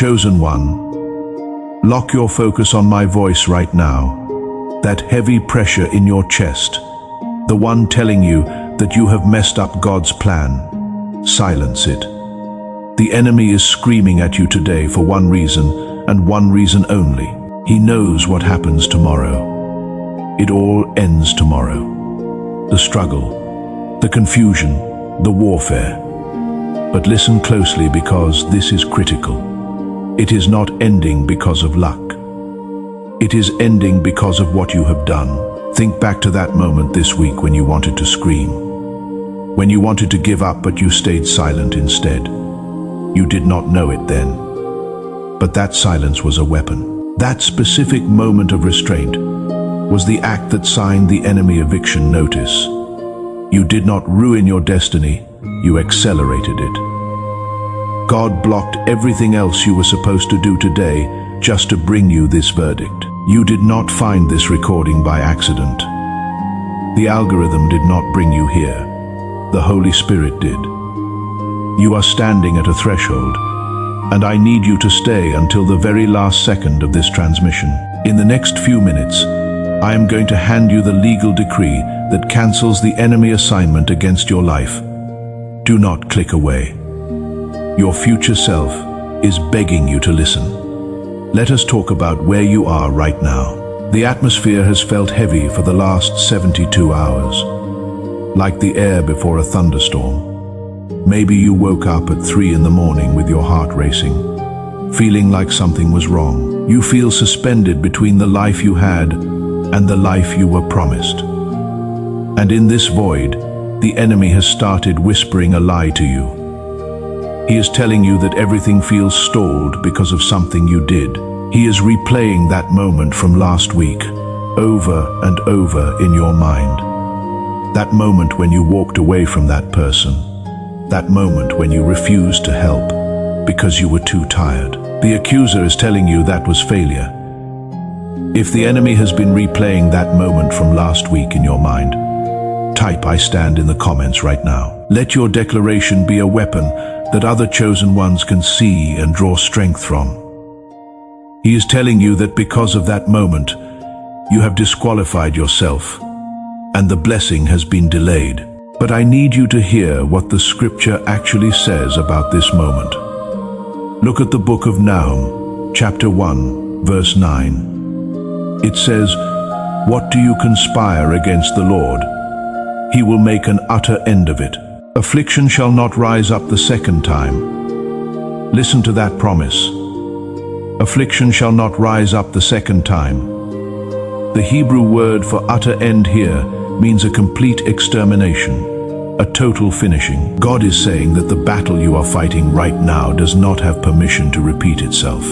Chosen one, lock your focus on my voice right now. That heavy pressure in your chest, the one telling you that you have messed up God's plan. Silence it. The enemy is screaming at you today for one reason, and one reason only. He knows what happens tomorrow. It all ends tomorrow. The struggle, the confusion, the warfare. But listen closely, because this is critical. It is not ending because of luck. It is ending because of what you have done. Think back to that moment this week when you wanted to scream. When you wanted to give up, but you stayed silent instead. You did not know it then. But that silence was a weapon. That specific moment of restraint was the act that signed the enemy eviction notice. You did not ruin your destiny, you accelerated it. God blocked everything else you were supposed to do today just to bring you this verdict. You did not find this recording by accident. The algorithm did not bring you here. The Holy Spirit did. You are standing at a threshold, and I need you to stay until the very last second of this transmission. In the next few minutes, I am going to hand you the legal decree that cancels the enemy assignment against your life. Do not click away. Your future self is begging you to listen. Let us talk about where you are right now. The atmosphere has felt heavy for the last 72 hours, like the air before a thunderstorm. Maybe you woke up at 3 in the morning with your heart racing, feeling like something was wrong. You feel suspended between the life you had and the life you were promised. And in this void, the enemy has started whispering a lie to you. He is telling you that everything feels stalled because of something you did. He is replaying that moment from last week, over and over in your mind. That moment when you walked away from that person. That moment when you refused to help because you were too tired. The accuser is telling you that was failure. If the enemy has been replaying that moment from last week in your mind, type "I stand" in the comments right now. Let your declaration be a weapon that other chosen ones can see and draw strength from. He is telling you that because of that moment, you have disqualified yourself, and the blessing has been delayed. But I need you to hear what the scripture actually says about this moment. Look at the book of Nahum, chapter 1, verse 9. It says, "What do you conspire against the Lord? He will make an utter end of it. Affliction shall not rise up the second time." Listen to that promise. Affliction shall not rise up the second time. The Hebrew word for utter end here means a complete extermination, a total finishing. God is saying that the battle you are fighting right now does not have permission to repeat itself.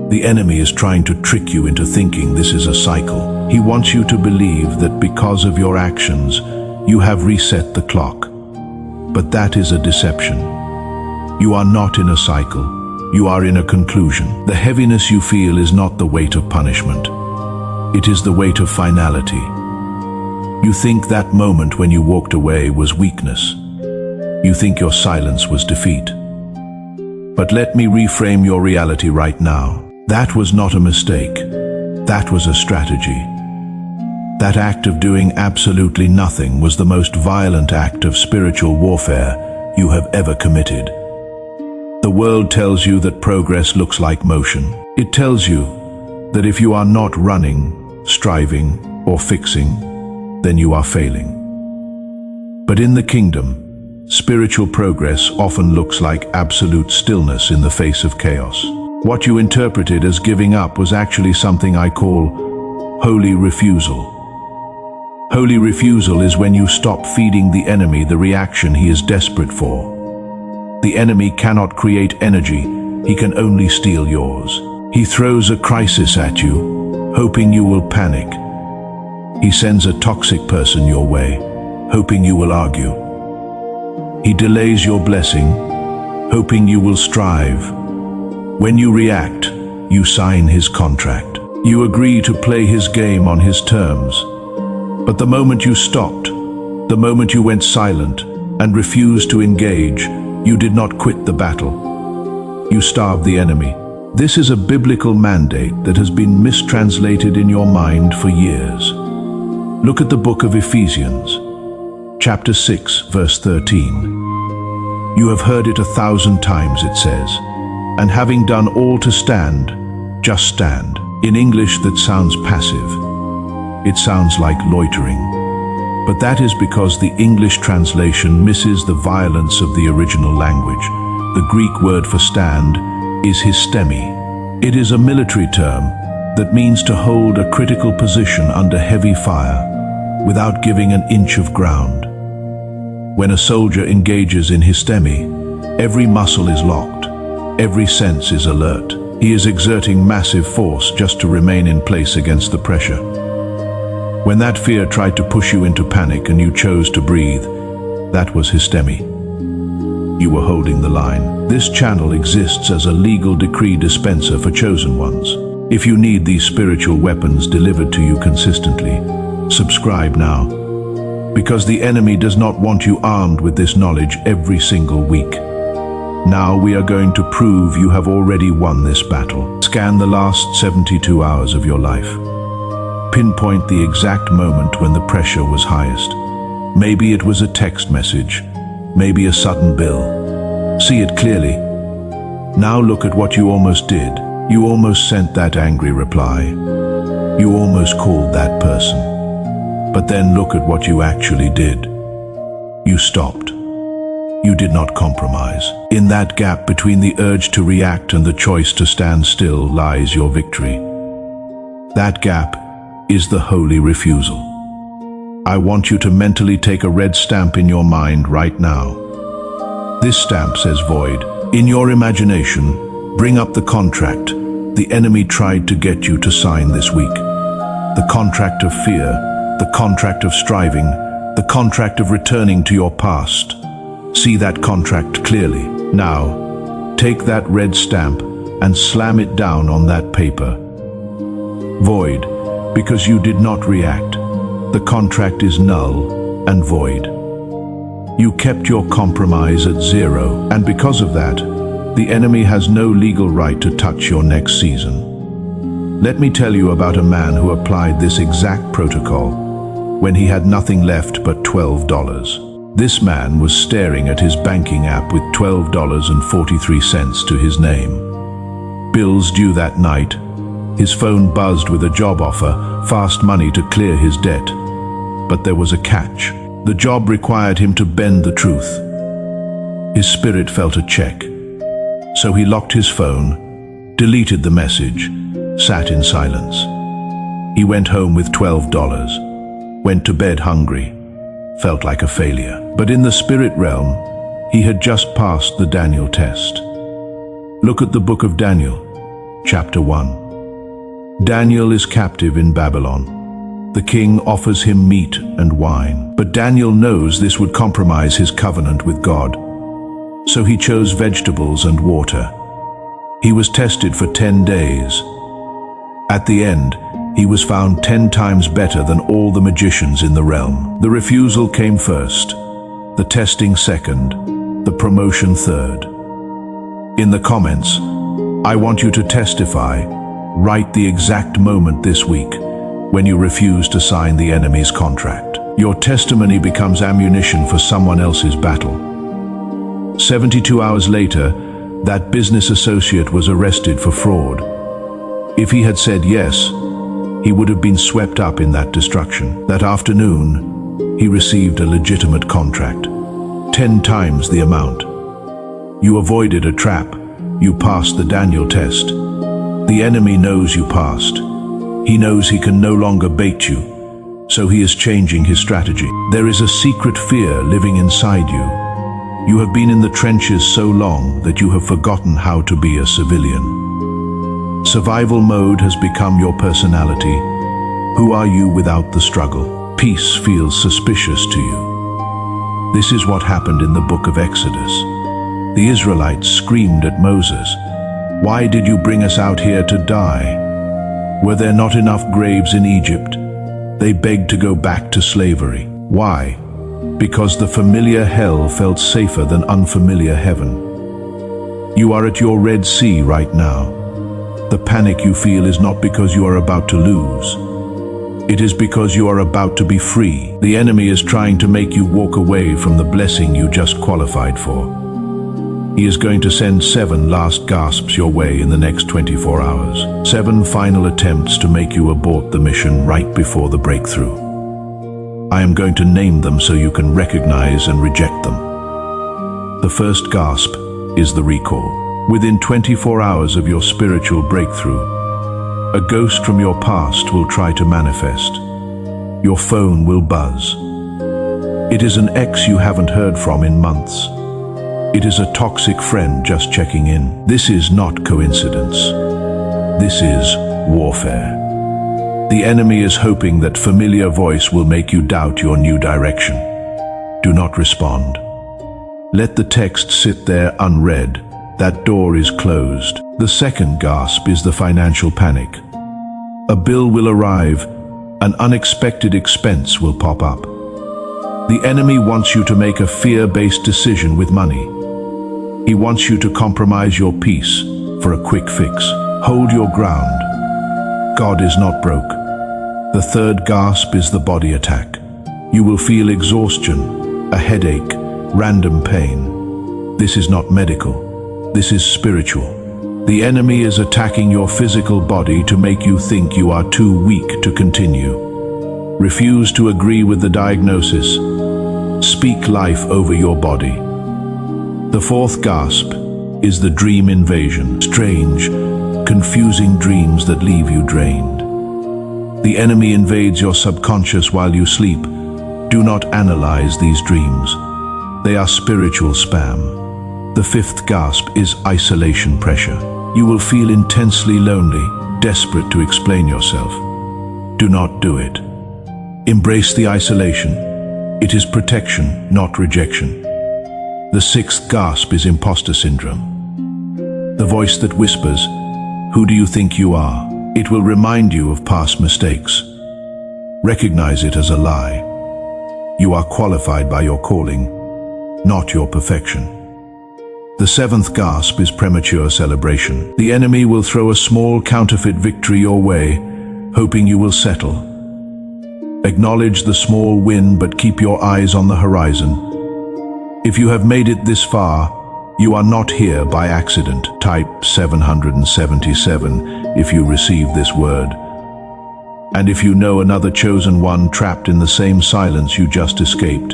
The enemy is trying to trick you into thinking this is a cycle. He wants you to believe that because of your actions, you have reset the clock. But that is a deception. You are not in a cycle. You are in a conclusion. The heaviness you feel is not the weight of punishment. It is the weight of finality. You think that moment when you walked away was weakness. You think your silence was defeat. But let me reframe your reality right now. That was not a mistake. That was a strategy. That act of doing absolutely nothing was the most violent act of spiritual warfare you have ever committed. The world tells you that progress looks like motion. It tells you that if you are not running, striving, or fixing, then you are failing. But in the kingdom, spiritual progress often looks like absolute stillness in the face of chaos. What you interpreted as giving up was actually something I call holy refusal. Holy refusal is when you stop feeding the enemy the reaction he is desperate for. The enemy cannot create energy, he can only steal yours. He throws a crisis at you, hoping you will panic. He sends a toxic person your way, hoping you will argue. He delays your blessing, hoping you will strive. When you react, you sign his contract. You agree to play his game on his terms. But the moment you stopped, the moment you went silent and refused to engage, you did not quit the battle. You starve the enemy. This is a biblical mandate that has been mistranslated in your mind for years. Look at the book of Ephesians, chapter 6, verse 13. You have heard it 1,000 times, it says, and having done all to stand, just stand. In English, that sounds passive. It sounds like loitering. But that is because the English translation misses the violence of the original language. The Greek word for stand is histemi. It is a military term that means to hold a critical position under heavy fire without giving an inch of ground. When a soldier engages in histemi, every muscle is locked, every sense is alert. He is exerting massive force just to remain in place against the pressure. When that fear tried to push you into panic and you chose to breathe, that was histemi. You were holding the line. This channel exists as a legal decree dispenser for chosen ones. If you need these spiritual weapons delivered to you consistently, subscribe now. Because the enemy does not want you armed with this knowledge every single week. Now we are going to prove you have already won this battle. Scan the last 72 hours of your life. Pinpoint the exact moment when the pressure was highest. Maybe it was a text message. Maybe a sudden bill. See it clearly. Now look at what you almost did. You almost sent that angry reply. You almost called that person. But then look at what you actually did. You stopped. You did not compromise. In that gap between the urge to react and the choice to stand still lies your victory. That gap is the holy refusal. I want you to mentally take a red stamp in your mind right now. This stamp says void. In your imagination, bring up the contract the enemy tried to get you to sign this week. The contract of fear, the contract of striving, the contract of returning to your past. See that contract clearly. Now, take that red stamp and slam it down on that paper. Void, because you did not react. The contract is null and void. You kept your compromise at zero, and because of that, the enemy has no legal right to touch your next season. Let me tell you about a man who applied this exact protocol when he had nothing left but $12. This man was staring at his banking app with $12.43 to his name. Bills due that night. His phone buzzed with a job offer, fast money to clear his debt. But there was a catch. The job required him to bend the truth. His spirit felt a check. So he locked his phone, deleted the message, sat in silence. He went home with $12, went to bed hungry, felt like a failure. But in the spirit realm, he had just passed the Daniel test. Look at the book of Daniel, chapter 1. Daniel is captive in Babylon. The king offers him meat and wine, but Daniel knows this would compromise his covenant with God. So he chose vegetables and water. He was tested for 10 days. At the end, he was found 10 times better than all the magicians in the realm. The refusal came first, the testing second, the promotion third. In the comments, I want you to testify. Write the exact moment this week when you refuse to sign the enemy's contract. Your testimony becomes ammunition for someone else's battle. 72 hours later, that business associate was arrested for fraud. If he had said yes, he would have been swept up in that destruction. That afternoon, he received a legitimate contract, 10 times the amount. You avoided a trap. You passed the Daniel test. The enemy knows you passed. He knows he can no longer bait you, so he is changing his strategy. There is a secret fear living inside you. You have been in the trenches so long that you have forgotten how to be a civilian. Survival mode has become your personality. Who are you without the struggle? Peace feels suspicious to you. This is what happened in the book of Exodus. The Israelites screamed at Moses, "Why did you bring us out here to die? Were there not enough graves in Egypt?" They begged to go back to slavery. Why? Because the familiar hell felt safer than unfamiliar heaven. You are at your Red Sea right now. The panic you feel is not because you are about to lose. It is because you are about to be free. The enemy is trying to make you walk away from the blessing you just qualified for. He is going to send 7 last gasps your way in the next 24 hours. 7 final attempts to make you abort the mission right before the breakthrough. I am going to name them so you can recognize and reject them. The first gasp is the recall. Within 24 hours of your spiritual breakthrough, a ghost from your past will try to manifest. Your phone will buzz. It is an ex you haven't heard from in months. It is a toxic friend just checking in. This is not coincidence. This is warfare. The enemy is hoping that familiar voice will make you doubt your new direction. Do not respond. Let the text sit there unread. That door is closed. The second gasp is the financial panic. A bill will arrive. An unexpected expense will pop up. The enemy wants you to make a fear-based decision with money. He wants you to compromise your peace for a quick fix. Hold your ground. God is not broke. The third gasp is the body attack. You will feel exhaustion, a headache, random pain. This is not medical. This is spiritual. The enemy is attacking your physical body to make you think you are too weak to continue. Refuse to agree with the diagnosis. Speak life over your body. The fourth gasp is the dream invasion. Strange, confusing dreams that leave you drained. The enemy invades your subconscious while you sleep. Do not analyze these dreams. They are spiritual spam. The fifth gasp is isolation pressure. You will feel intensely lonely, desperate to explain yourself. Do not do it. Embrace the isolation. It is protection, not rejection. The sixth gasp is imposter syndrome. The voice that whispers, "Who do you think you are?" It will remind you of past mistakes. Recognize it as a lie. You are qualified by your calling, not your perfection. The seventh gasp is premature celebration. The enemy will throw a small counterfeit victory your way, hoping you will settle. Acknowledge the small win, but keep your eyes on the horizon. If you have made it this far, you are not here by accident. Type 777 if you receive this word. And if you know another chosen one trapped in the same silence you just escaped,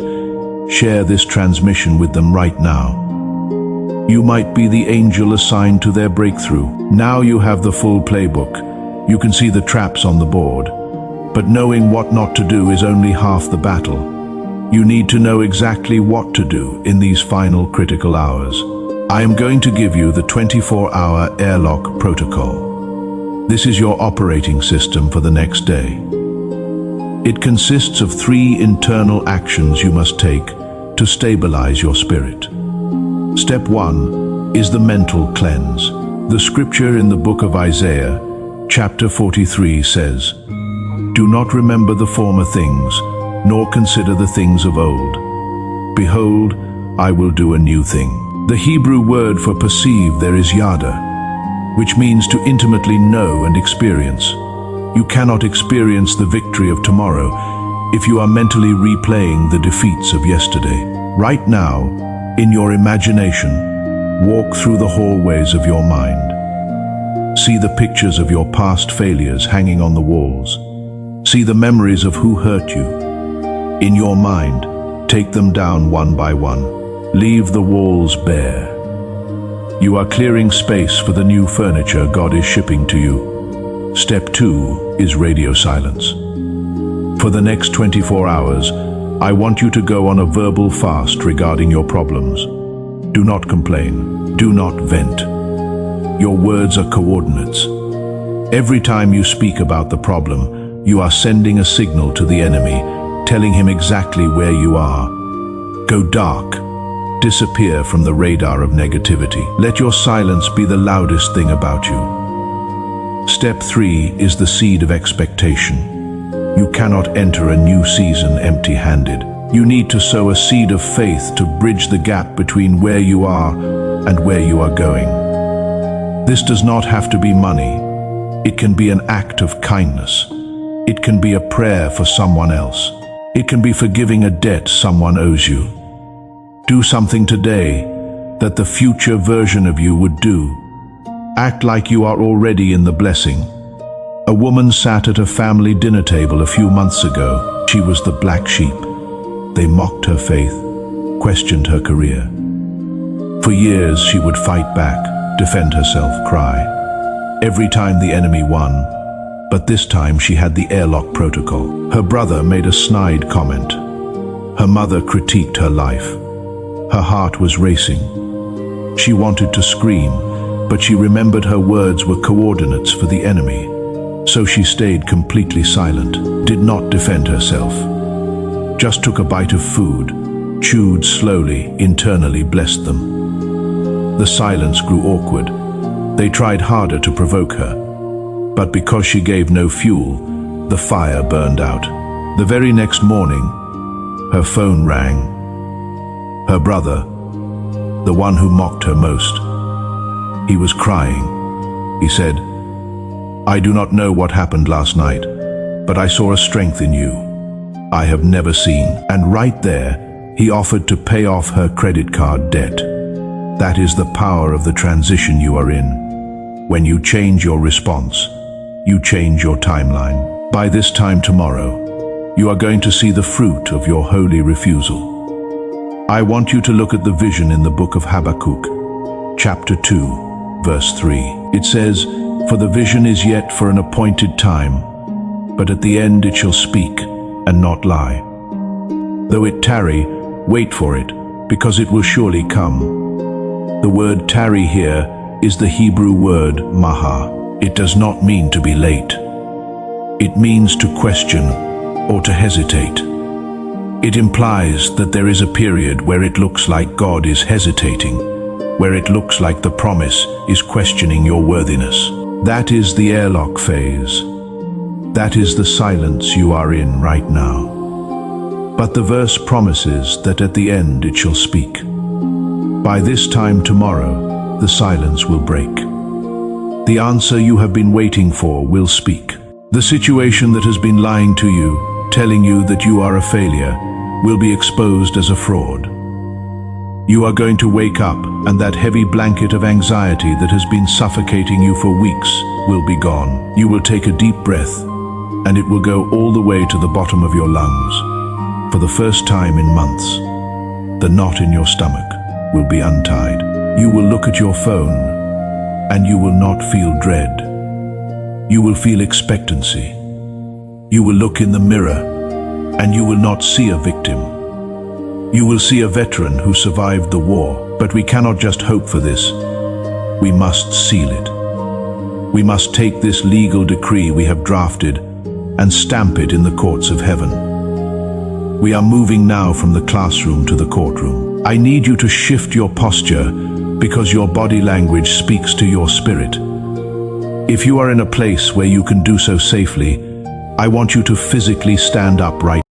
share this transmission with them right now. You might be the angel assigned to their breakthrough. Now you have the full playbook. You can see the traps on the board. But knowing what not to do is only half the battle. You need to know exactly what to do in these final critical hours. I am going to give you the 24-hour airlock protocol. This is your operating system for the next day. It consists of 3 internal actions you must take to stabilize your spirit. Step 1 is the mental cleanse. The scripture in the book of Isaiah, chapter 43 says, "Do not remember the former things, nor consider the things of old. Behold, I will do a new thing." The Hebrew word for perceive there is yada, which means to intimately know and experience. You cannot experience the victory of tomorrow if you are mentally replaying the defeats of yesterday. Right now, in your imagination, walk through the hallways of your mind. See the pictures of your past failures hanging on the walls. See the memories of who hurt you. In your mind, take them down one by one. Leave the walls bare. You are clearing space for the new furniture God is shipping to you. Step 2 is radio silence. For the next 24 hours, I want you to go on a verbal fast regarding your problems. Do not complain. Do not vent. Your words are coordinates. Every time you speak about the problem, you are sending a signal to the enemy, telling him exactly where you are. Go dark. Disappear from the radar of negativity. Let your silence be the loudest thing about you. Step 3 is the seed of expectation. You cannot enter a new season empty-handed. You need to sow a seed of faith to bridge the gap between where you are and where you are going. This does not have to be money. It can be an act of kindness. It can be a prayer for someone else. It can be forgiving a debt someone owes you. Do something today that the future version of you would do. Act like you are already in the blessing. A woman sat at a family dinner table a few months ago. She was the black sheep. They mocked her faith, questioned her career. For years she would fight back, defend herself, cry. Every time the enemy won, but this time she had the airlock protocol. Her brother made a snide comment. Her mother critiqued her life. Her heart was racing. She wanted to scream, but she remembered her words were coordinates for the enemy. So she stayed completely silent, did not defend herself. Just took a bite of food, chewed slowly, internally blessed them. The silence grew awkward. They tried harder to provoke her, but because she gave no fuel, the fire burned out. The very next morning, her phone rang. Her brother, the one who mocked her most. He was crying. He said, "I do not know what happened last night, but I saw a strength in you I have never seen." And right there, he offered to pay off her credit card debt. That is the power of the transition you are in. When you change your response, you change your timeline. By this time tomorrow, you are going to see the fruit of your holy refusal. I want you to look at the vision in the book of Habakkuk, chapter 2, verse 3. It says, "For the vision is yet for an appointed time, but at the end it shall speak and not lie. Though it tarry, wait for it, because it will surely come." The word tarry here is the Hebrew word maha. It does not mean to be late. It means to question or to hesitate. It implies that there is a period where it looks like God is hesitating, where it looks like the promise is questioning your worthiness. That is the airlock phase. That is the silence you are in right now. But the verse promises that at the end it shall speak. By this time tomorrow, the silence will break. The answer you have been waiting for will speak. The situation that has been lying to you, telling you that you are a failure, will be exposed as a fraud. You are going to wake up, and that heavy blanket of anxiety that has been suffocating you for weeks will be gone. You will take a deep breath, and it will go all the way to the bottom of your lungs. For the first time in months, the knot in your stomach will be untied. You will look at your phone, and you will not feel dread. You will feel expectancy. You will look in the mirror, and you will not see a victim. You will see a veteran who survived the war. But we cannot just hope for this. We must seal it. We must take this legal decree we have drafted and stamp it in the courts of heaven. We are moving now from the classroom to the courtroom. I need you to shift your posture because your body language speaks to your spirit. If you are in a place where you can do so safely, I want you to physically stand up right